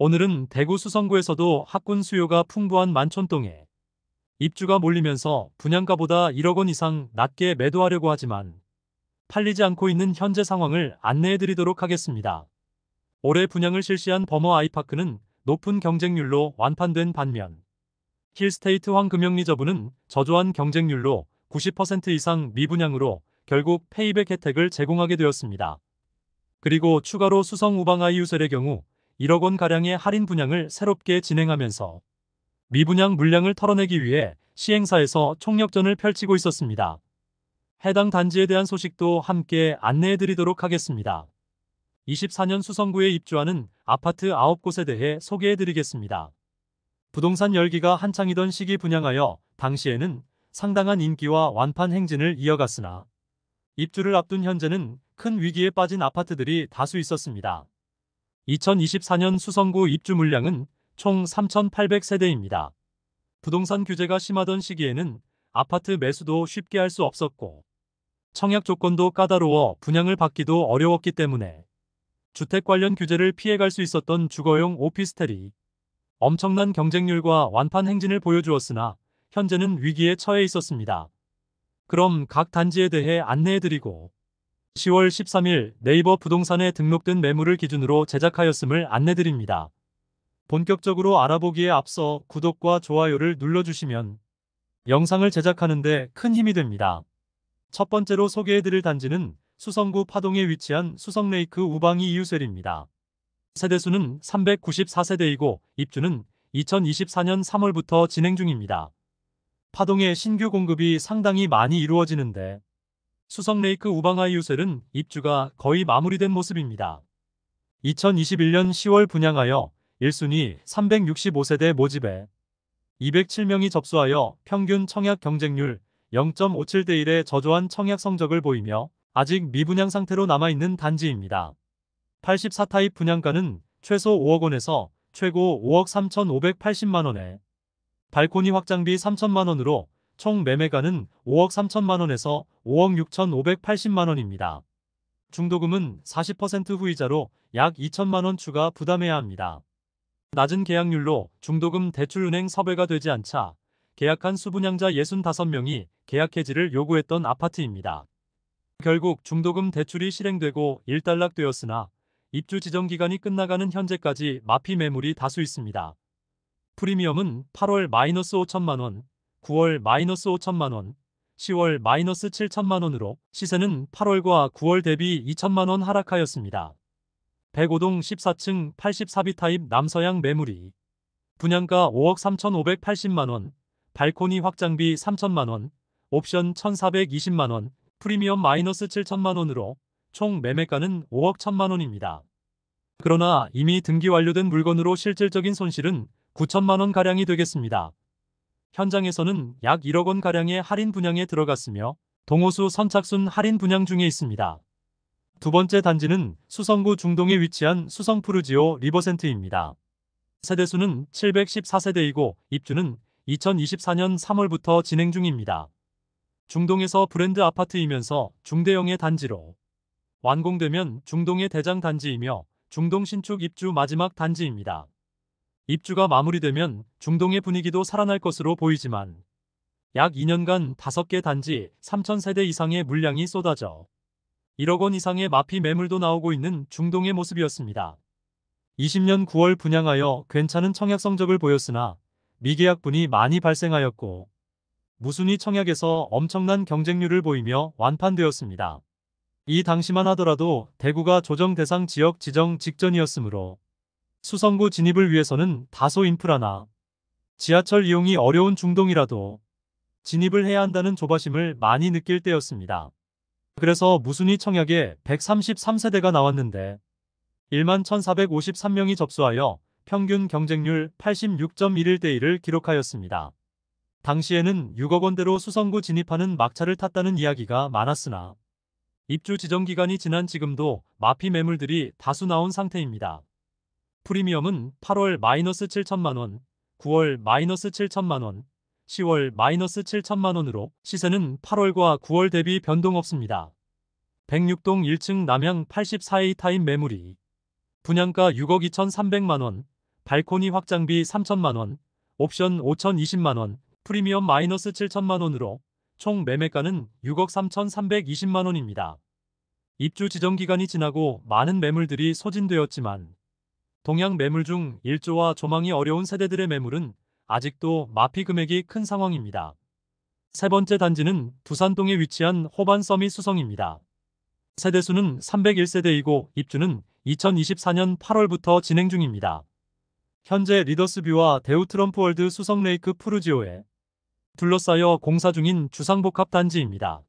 오늘은 대구 수성구에서도 학군 수요가 풍부한 만촌동에 입주가 몰리면서 분양가보다 1억 원 이상 낮게 매도하려고 하지만 팔리지 않고 있는 현재 상황을 안내해드리도록 하겠습니다. 올해 분양을 실시한 버머 아이파크는 높은 경쟁률로 완판된 반면 힐스테이트 황금영리저분은 저조한 경쟁률로 90% 이상 미분양으로 결국 페이백 혜택을 제공하게 되었습니다. 그리고 추가로 수성 우방 아이유셀의 경우 1억 원가량의 할인 분양을 새롭게 진행하면서 미분양 물량을 털어내기 위해 시행사에서 총력전을 펼치고 있었습니다. 해당 단지에 대한 소식도 함께 안내해드리도록 하겠습니다. 24년 수성구에 입주하는 아파트 9곳에 대해 소개해드리겠습니다. 부동산 열기가 한창이던 시기 분양하여 당시에는 상당한 인기와 완판 행진을 이어갔으나 입주를 앞둔 현재는 큰 위기에 빠진 아파트들이 다수 있었습니다. 2024년 수성구 입주 물량은 총 3,800세대입니다. 부동산 규제가 심하던 시기에는 아파트 매수도 쉽게 할 수 없었고 청약 조건도 까다로워 분양을 받기도 어려웠기 때문에 주택 관련 규제를 피해갈 수 있었던 주거용 오피스텔이 엄청난 경쟁률과 완판 행진을 보여주었으나 현재는 위기에 처해 있었습니다. 그럼 각 단지에 대해 안내해드리고 10월 13일 네이버 부동산에 등록된 매물을 기준으로 제작하였음을 안내드립니다. 본격적으로 알아보기에 앞서 구독과 좋아요를 눌러주시면 영상을 제작하는데 큰 힘이 됩니다. 첫 번째로 소개해드릴 단지는 수성구 파동에 위치한 수성레이크 우방이 이유셀입니다. 세대수는 394세대이고 입주는 2024년 3월부터 진행 중입니다. 파동의 신규 공급이 상당히 많이 이루어지는데 수성레이크 우방아이유셀은 입주가 거의 마무리된 모습입니다. 2021년 10월 분양하여 1순위 365세대 모집에 207명이 접수하여 평균 청약 경쟁률 0.57대 1의 저조한 청약 성적을 보이며 아직 미분양 상태로 남아있는 단지입니다. 84타입 분양가는 최소 5억 원에서 최고 5억 3,580만 원에 발코니 확장비 3천만 원으로 총 매매가는 5억 3천만 원에서 5억 6,580만 원입니다. 중도금은 40% 후이자로 약 2천만 원 추가 부담해야 합니다. 낮은 계약률로 중도금 대출은행 섭외가 되지 않자 계약한 수분양자 65명이 계약 해지를 요구했던 아파트입니다. 결국 중도금 대출이 실행되고 일단락되었으나 입주 지정 기간이 끝나가는 현재까지 마피 매물이 다수 있습니다. 프리미엄은 8월 -5천만 원, 9월 -5천만 원, 10월 -7천만 원으로 시세는 8월과 9월 대비 2천만 원 하락하였습니다. 105동 14층 84B 타입 남서양 매물이 분양가 5억 3,580만 원, 발코니 확장비 3천만 원, 옵션 1,420만 원, 프리미엄 -7천만 원으로 총 매매가는 5억 1천만 원입니다. 그러나 이미 등기 완료된 물건으로 실질적인 손실은 9천만 원 가량이 되겠습니다. 현장에서는 약 1억 원 가량의 할인 분양에 들어갔으며 동호수 선착순 할인 분양 중에 있습니다. 두 번째 단지는 수성구 중동에 위치한 수성푸르지오 리버센트입니다. 세대수는 714세대이고 입주는 2024년 3월부터 진행 중입니다. 중동에서 브랜드 아파트이면서 중대형의 단지로 완공되면 중동의 대장 단지이며 중동 신축 입주 마지막 단지입니다. 입주가 마무리되면 중동의 분위기도 살아날 것으로 보이지만 약 2년간 5개 단지 3,000세대 이상의 물량이 쏟아져 1억 원 이상의 마피 매물도 나오고 있는 중동의 모습이었습니다. 20년 9월 분양하여 괜찮은 청약 성적을 보였으나 미계약분이 많이 발생하였고 무순위 청약에서 엄청난 경쟁률을 보이며 완판되었습니다. 이 당시만 하더라도 대구가 조정 대상 지역 지정 직전이었으므로 수성구 진입을 위해서는 다소 인프라나 지하철 이용이 어려운 중동이라도 진입을 해야 한다는 조바심을 많이 느낄 때였습니다. 그래서 무순위 청약에 133세대가 나왔는데 1만 1,453명이 접수하여 평균 경쟁률 86.11대 1을 기록하였습니다. 당시에는 6억 원대로 수성구 진입하는 막차를 탔다는 이야기가 많았으나 입주 지정 기간이 지난 지금도 마피 매물들이 다수 나온 상태입니다. 프리미엄은 8월 -7천만 원, 9월 -7천만 원, 10월 -7천만 원으로 시세는 8월과 9월 대비 변동 없습니다. 106동 1층 남향 84A 타입 매물이 분양가 6억 2,300만 원, 발코니 확장비 3천만원, 옵션 5,020만원, 프리미엄 마이너스 7천만원으로 총 매매가는 6억 3,320만원입니다. 입주 지정 기간이 지나고 많은 매물들이 소진되었지만 동향 매물 중 일조와 조망이 어려운 세대들의 매물은 아직도 마피 금액이 큰 상황입니다. 세 번째 단지는 두산동에 위치한 호반 서밋 수성입니다. 세대수는 301세대이고 입주는 2024년 8월부터 진행 중입니다. 현재 리더스뷰와 대우 트럼프월드 수성레이크 푸르지오에 둘러싸여 공사 중인 주상복합 단지입니다.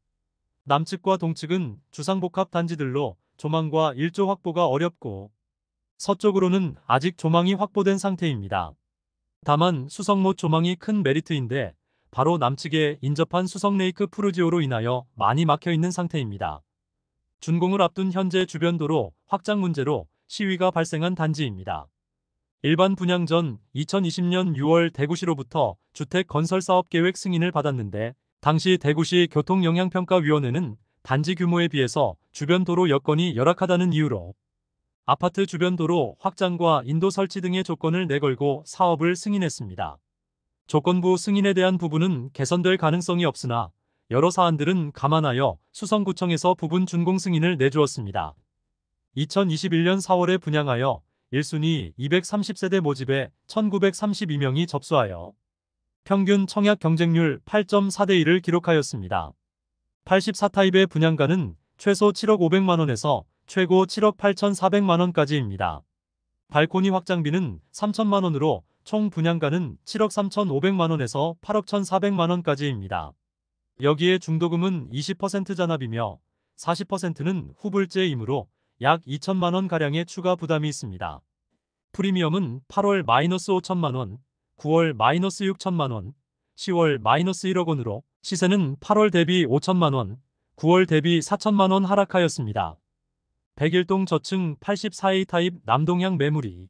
남측과 동측은 주상복합 단지들로 조망과 일조 확보가 어렵고 서쪽으로는 아직 조망이 확보된 상태입니다. 다만 수성못 조망이 큰 메리트인데 바로 남측에 인접한 수성레이크 푸르지오로 인하여 많이 막혀있는 상태입니다. 준공을 앞둔 현재 주변 도로 확장 문제로 시위가 발생한 단지입니다. 일반 분양 전 2020년 6월 대구시로부터 주택 건설 사업 계획 승인을 받았는데 당시 대구시 교통영향평가위원회는 단지 규모에 비해서 주변 도로 여건이 열악하다는 이유로 아파트 주변 도로 확장과 인도 설치 등의 조건을 내걸고 사업을 승인했습니다. 조건부 승인에 대한 부분은 개선될 가능성이 없으나 여러 사안들은 감안하여 수성구청에서 부분 준공 승인을 내주었습니다. 2021년 4월에 분양하여 1순위 230세대 모집에 1932명이 접수하여 평균 청약 경쟁률 8.4대 1을 기록하였습니다. 84타입의 분양가는 최소 7억 500만원에서 최고 7억 8,400만원까지입니다. 발코니 확장비는 3천만원으로 총 분양가는 7억 3,500만원에서 8억 1,400만원까지입니다. 여기에 중도금은 20% 잔압이며 40%는 후불제이므로 약 2천만원가량의 추가 부담이 있습니다. 프리미엄은 8월 마이너스 5천만원, 9월 마이너스 6천만원, 10월 마이너스 1억원으로 시세는 8월 대비 5천만원, 9월 대비 4천만원 하락하였습니다. 101동 저층 84A 타입 남동향 매물이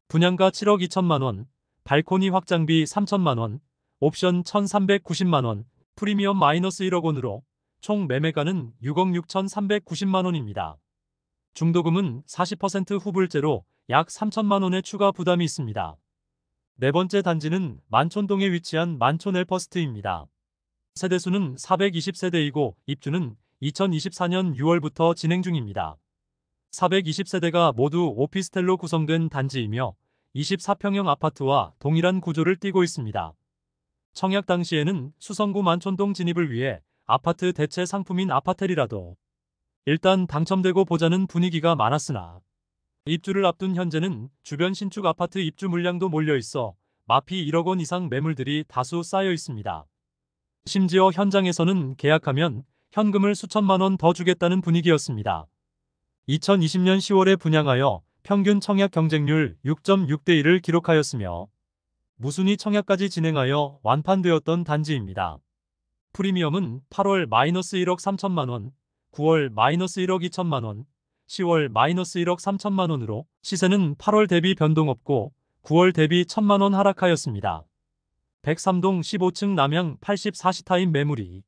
분양가 7억 2천만원, 발코니 확장비 3천만원, 옵션 1,390만원, 프리미엄 마이너스 1억원으로 총 매매가는 6억 6,390만원입니다. 중도금은 40% 후불제로 약 3천만원의 추가 부담이 있습니다. 네 번째 단지는 만촌동에 위치한 만촌 엘퍼스트입니다. 세대수는 420세대이고 입주는 2024년 6월부터 진행 중입니다. 420세대가 모두 오피스텔로 구성된 단지이며 24평형 아파트와 동일한 구조를 띠고 있습니다. 청약 당시에는 수성구 만촌동 진입을 위해 아파트 대체 상품인 아파텔이라도 일단 당첨되고 보자는 분위기가 많았으나 입주를 앞둔 현재는 주변 신축 아파트 입주 물량도 몰려있어 마피 1억 원 이상 매물들이 다수 쌓여 있습니다. 심지어 현장에서는 계약하면 현금을 수천만 원 더 주겠다는 분위기였습니다. 2020년 10월에 분양하여 평균 청약 경쟁률 6.6대 1을 기록하였으며 무순위 청약까지 진행하여 완판되었던 단지입니다. 프리미엄은 8월 마이너스 1억 3천만원, 9월 마이너스 1억 2천만원, 10월 마이너스 1억 3천만원으로 시세는 8월 대비 변동 없고 9월 대비 1천만원 하락하였습니다. 103동 15층 남향 84시타임 매물이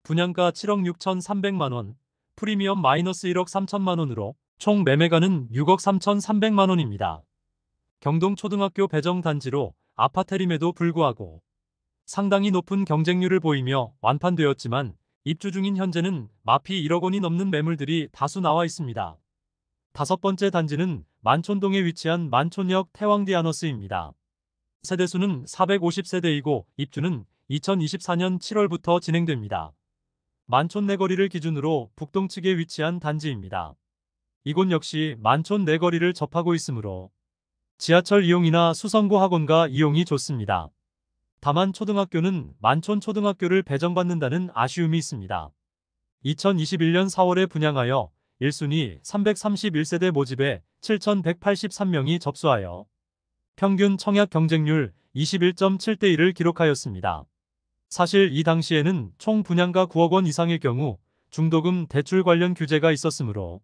분양가 7억 6,300만원, 프리미엄 마이너스 1억 3천만원으로 총 매매가는 6억 3,300만원입니다. 경동초등학교 배정 단지로 아파텔임에도 불구하고 상당히 높은 경쟁률을 보이며 완판되었지만 입주 중인 현재는 마피 1억 원이 넘는 매물들이 다수 나와 있습니다. 다섯 번째 단지는 만촌동에 위치한 만촌역 태왕디아너스입니다. 세대수는 450세대이고 입주는 2024년 7월부터 진행됩니다. 만촌 내거리를 기준으로 북동측에 위치한 단지입니다. 이곳 역시 만촌 내거리를 접하고 있으므로 지하철 이용이나 수성구 학원가 이용이 좋습니다. 다만 초등학교는 만촌 초등학교를 배정받는다는 아쉬움이 있습니다. 2021년 4월에 분양하여 1순위 331세대 모집에 7,183명이 접수하여 평균 청약 경쟁률 21.7대 1을 기록하였습니다. 사실 이 당시에는 총 분양가 9억 원 이상의 경우 중도금 대출 관련 규제가 있었으므로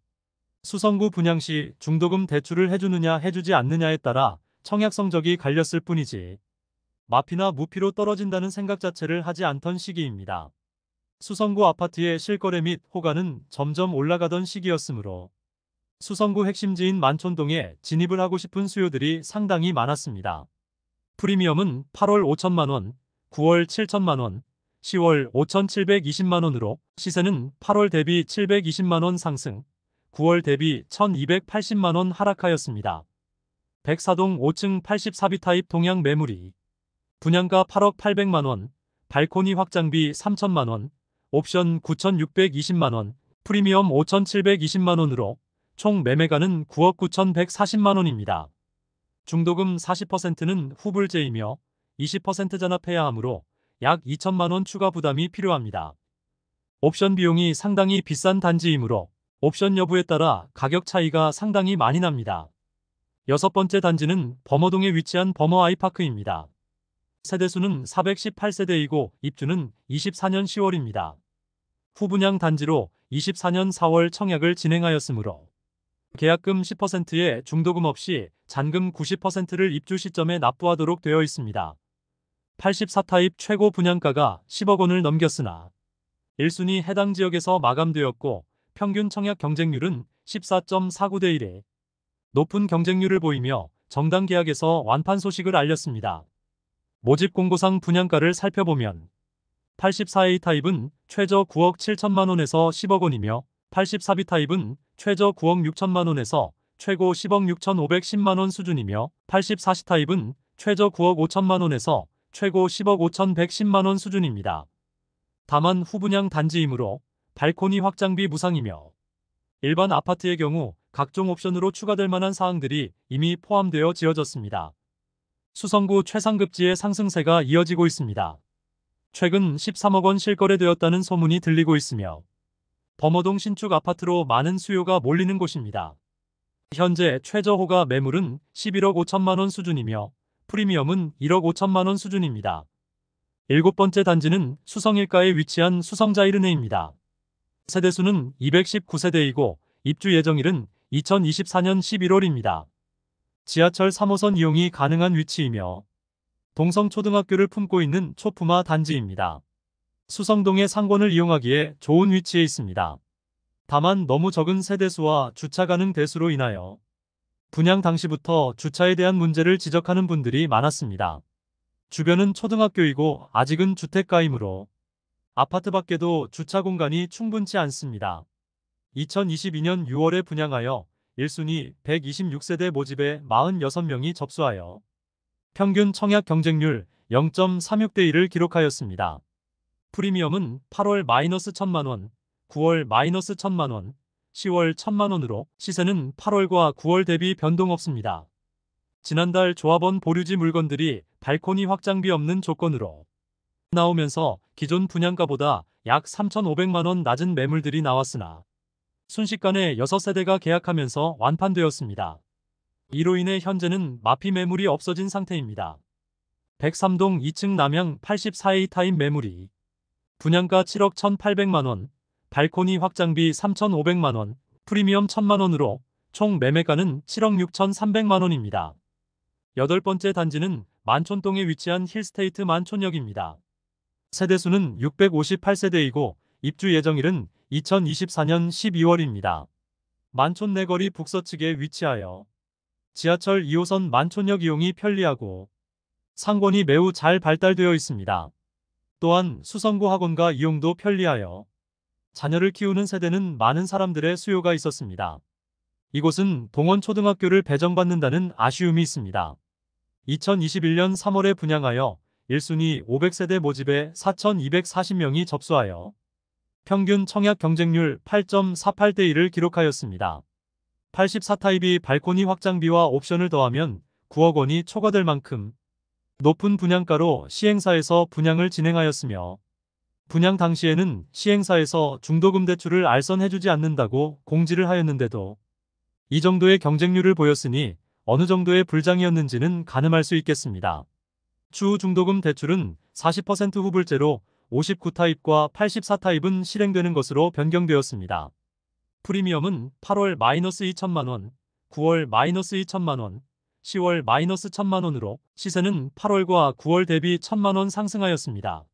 수성구 분양 시 중도금 대출을 해주느냐 해주지 않느냐에 따라 청약 성적이 갈렸을 뿐이지 마피나 무피로 떨어진다는 생각 자체를 하지 않던 시기입니다. 수성구 아파트의 실거래 및 호가는 점점 올라가던 시기였으므로 수성구 핵심지인 만촌동에 진입을 하고 싶은 수요들이 상당히 많았습니다. 프리미엄은 8월 5천만원, 9월 7천만원, 10월 5,720만원으로 시세는 8월 대비 720만원 상승, 9월 대비 1,280만원 하락하였습니다. 백사동 5층 84B 타입 동양 매물이 분양가 8억 800만원, 발코니 확장비 3천만원, 옵션 9,620만원, 프리미엄 5,720만원으로 총 매매가는 9억 9,140만원입니다. 중도금 40%는 후불제이며 20% 잔압해야 하므로 약 2천만원 추가 부담이 필요합니다. 옵션 비용이 상당히 비싼 단지이므로 옵션 여부에 따라 가격 차이가 상당히 많이 납니다. 여섯 번째 단지는 범어동에 위치한 범어 아이파크입니다. 세대수는 418세대이고 입주는 24년 10월입니다. 후분양 단지로 24년 4월 청약을 진행하였으므로 계약금 10%에 중도금 없이 잔금 90%를 입주 시점에 납부하도록 되어 있습니다. 84타입 최고 분양가가 10억 원을 넘겼으나 1순위 해당 지역에서 마감되었고 평균 청약 경쟁률은 14.49대 1에 높은 경쟁률을 보이며 정당 계약에서 완판 소식을 알렸습니다. 모집 공고상 분양가를 살펴보면 84A 타입은 최저 9억 7천만원에서 10억 원이며 84B 타입은 최저 9억 6천만원에서 최고 10억 6,510만원 수준이며 84C 타입은 최저 9억 5천만원에서 최고 10억 5,110만원 수준입니다. 다만 후분양 단지이므로 발코니 확장비 무상이며 일반 아파트의 경우 각종 옵션으로 추가될 만한 사항들이 이미 포함되어 지어졌습니다. 수성구 최상급지의 상승세가 이어지고 있습니다. 최근 13억 원 실거래되었다는 소문이 들리고 있으며 범어동 신축 아파트로 많은 수요가 몰리는 곳입니다. 현재 최저호가 매물은 11억 5천만원 수준이며 프리미엄은 1억 5천만원 수준입니다. 일곱 번째 단지는 수성일가에 위치한 수성자이르네입니다. 세대수는 219세대이고 입주 예정일은 2024년 11월입니다. 지하철 3호선 이용이 가능한 위치이며 동성초등학교를 품고 있는 초품화 단지입니다. 수성동의 상권을 이용하기에 좋은 위치에 있습니다. 다만 너무 적은 세대수와 주차 가능 대수로 인하여 분양 당시부터 주차에 대한 문제를 지적하는 분들이 많았습니다. 주변은 초등학교이고 아직은 주택가이므로 아파트 밖에도 주차 공간이 충분치 않습니다. 2022년 6월에 분양하여 1순위 126세대 모집에 46명이 접수하여 평균 청약 경쟁률 0.36대 1을 기록하였습니다. 프리미엄은 8월 -1,000만원, 9월 -1,000만원, 10월 1,000만원으로 시세는 8월과 9월 대비 변동 없습니다. 지난달 조합원 보류지 물건들이 발코니 확장비 없는 조건으로 나오면서 기존 분양가보다 약 3,500만원 낮은 매물들이 나왔으나 순식간에 6세대가 계약하면서 완판되었습니다. 이로 인해 현재는 마피 매물이 없어진 상태입니다. 103동 2층 남양 84A 타입 매물이 분양가 7억 1,800만원, 발코니 확장비 3,500만원, 프리미엄 1,000만원으로 총 매매가는 7억 6,300만원입니다. 여덟 번째 단지는 만촌동에 위치한 힐스테이트 만촌역입니다. 세대수는 658세대이고 입주 예정일은 2024년 12월입니다. 만촌 내거리 북서측에 위치하여 지하철 2호선 만촌역 이용이 편리하고 상권이 매우 잘 발달되어 있습니다. 또한 수성구 학원가 이용도 편리하여 자녀를 키우는 세대는 많은 사람들의 수요가 있었습니다. 이곳은 동원초등학교를 배정받는다는 아쉬움이 있습니다. 2021년 3월에 분양하여 1순위 500세대 모집에 4,240명이 접수하여 평균 청약 경쟁률 8.48대 1을 기록하였습니다. 84타입이 발코니 확장비와 옵션을 더하면 9억 원이 초과될 만큼 높은 분양가로 시행사에서 분양을 진행하였으며 분양 당시에는 시행사에서 중도금 대출을 알선해주지 않는다고 공지를 하였는데도 이 정도의 경쟁률을 보였으니 어느 정도의 불장이었는지는 가늠할 수 있겠습니다. 추후 중도금 대출은 40% 후불제로 59타입과 84타입은 실행되는 것으로 변경되었습니다. 프리미엄은 8월 -2천만원, 9월 -2천만원, 10월 -1,000만원으로 시세는 8월과 9월 대비 1,000만원 상승하였습니다.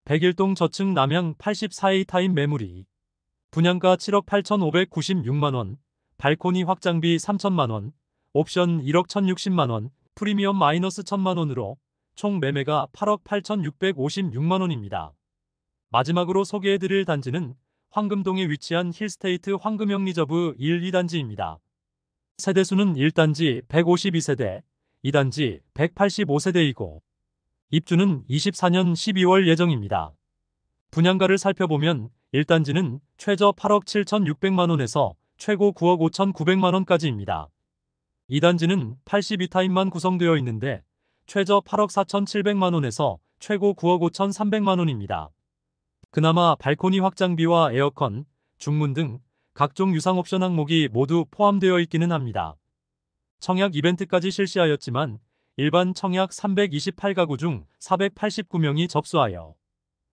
101동 저층 남양 84A 타입 매물이 분양가 7억 8,596만원, 발코니 확장비 3천만원, 옵션 1억 1,060만원, 프리미엄 마이너스 1,000만원으로 총 매매가 8억 8,656만원입니다. 마지막으로 소개해드릴 단지는 황금동에 위치한 힐스테이트 황금영 리저브 1, 2단지입니다. 세대수는 1단지 152세대, 2단지 185세대이고 입주는 24년 12월 예정입니다. 분양가를 살펴보면 1단지는 최저 8억 7,600만원에서 최고 9억 5,900만원까지입니다. 2단지는 82타입만 구성되어 있는데 최저 8억 4,700만원에서 최고 9억 5,300만원입니다. 그나마 발코니 확장비와 에어컨, 중문 등 각종 유상 옵션 항목이 모두 포함되어 있기는 합니다. 청약 이벤트까지 실시하였지만 일반 청약 328가구 중 489명이 접수하여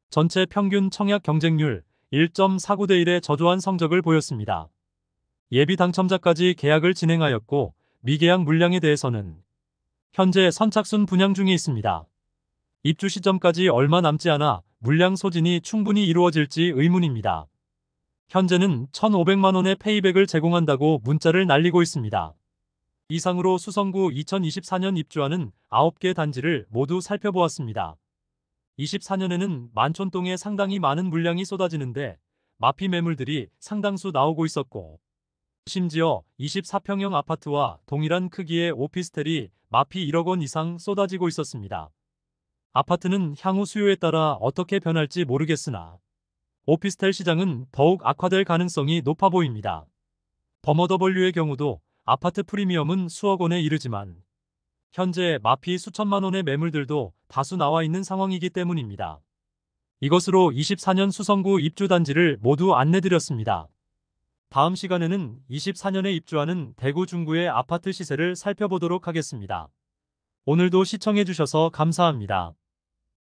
전체 평균 청약 경쟁률 1.49대 1의 저조한 성적을 보였습니다. 예비 당첨자까지 계약을 진행하였고 미계약 물량에 대해서는 현재 선착순 분양 중에 있습니다. 입주 시점까지 얼마 남지 않아 물량 소진이 충분히 이루어질지 의문입니다. 현재는 1,500만원의 페이백을 제공한다고 문자를 날리고 있습니다. 이상으로 수성구 2024년 입주하는 9개 단지를 모두 살펴보았습니다. 24년에는 만촌동에 상당히 많은 물량이 쏟아지는데 마피 매물들이 상당수 나오고 있었고 심지어 24평형 아파트와 동일한 크기의 오피스텔이 마피 1억 원 이상 쏟아지고 있었습니다. 아파트는 향후 수요에 따라 어떻게 변할지 모르겠으나 오피스텔 시장은 더욱 악화될 가능성이 높아 보입니다. 범어더블유의 경우도 아파트 프리미엄은 수억 원에 이르지만 현재 마피 수천만 원의 매물들도 다수 나와 있는 상황이기 때문입니다. 이것으로 24년 수성구 입주 단지를 모두 안내드렸습니다. 다음 시간에는 24년에 입주하는 대구 중구의 아파트 시세를 살펴보도록 하겠습니다. 오늘도 시청해주셔서 감사합니다.